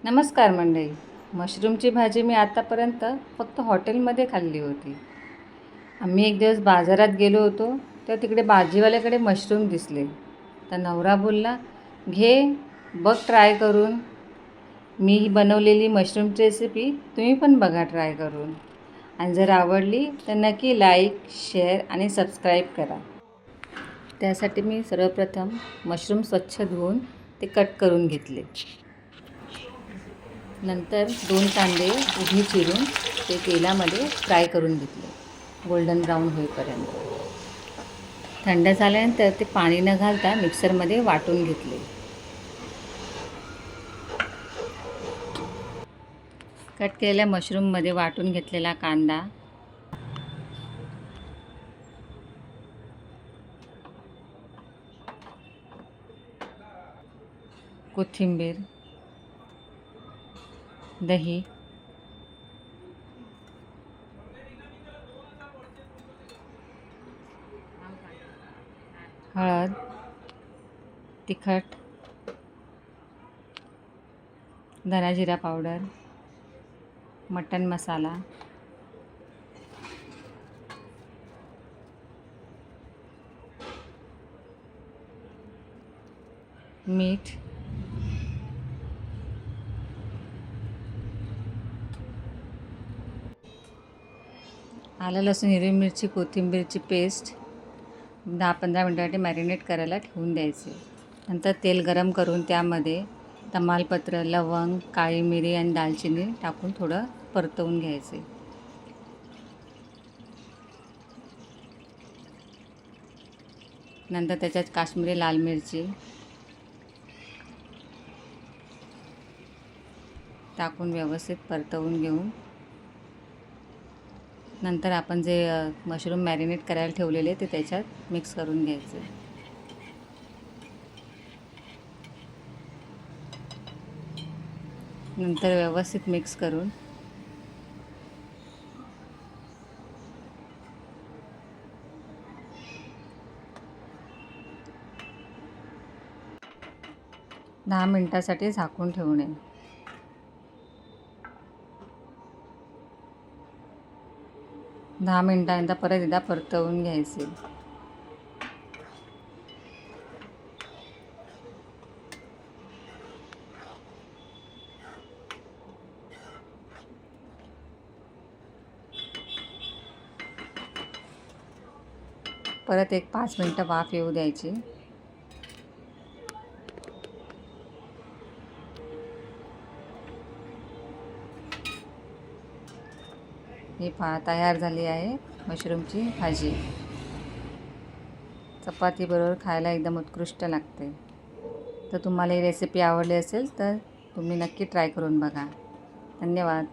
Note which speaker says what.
Speaker 1: नमस्कार मंडळी. मशरूमची भाजी मी आतापर्यंत फक्त हॉटेलमध्ये खाल्ली होती. आम्ही एक दिवस बाजारात गेलो होतो, तेव्हा तिकडे भाजीवाल्याकडे मशरूम दिसले. तर नवरा बोलला, घे बघ ट्राय करून. मी ही बनवलेली मशरूमची रेसिपी तुम्ही पण बघा ट्राय करून. आणि जर आवडली तर नक्की लाईक, शेअर आणि सबस्क्राईब करा. त्यासाठी मी सर्वप्रथम मशरूम स्वच्छ धुवून ते कट करून घेतले. नंतर 2 कांदे उभी चिरून ते तेलामध्ये फ्राय करून घेतले गोल्डन ब्राऊन होईपर्यंत. थंड झाल्यानंतर ते पाणी न घालता मिक्सरमध्ये वाटून घेतले. कट केलेल्या मशरूममध्ये वाटून घेतलेला कांदा, कोथिंबीर, दही, हळद, तिखट, धना जिरा पावडर, मटन मसाला, मीठ, आलं लसूण हिरवी मिरची कोथिंबीरची पेस्ट 10-15 मिनिटासाठी मॅरिनेट करायला ठेवून द्यायचे. नंतर तेल गरम करून त्यामध्ये तमालपत्र, लवंग, काळी मिरी आणि दालचिनी टाकून थोडं परतवून घ्यायचे. नंतर त्याच्यात काश्मीरी लाल मिरची टाकून व्यवस्थित परतवून घेऊन नंतर आपण जे मशरूम मॅरिनेट करायला ठेवलेले ते त्याच्यात मिक्स करून घ्यायचे. नंतर व्यवस्थित मिक्स करून दहा मिनिटासाठी झाकून ठेवू नये. 10 मिनिटांनंतर परत एकदा परतवून घ्यायचे. परत एक 5 मिनिटं वाफ येऊ द्यायची. ही तयार झाली आहे मशरूमची भाजी. चपातीबरोबर खायला एकदम उत्कृष्ट लागते. तर तुम्हाला ही रेसिपी आवडली असेल तर तुम्ही नक्की ट्राय करून बघा. धन्यवाद.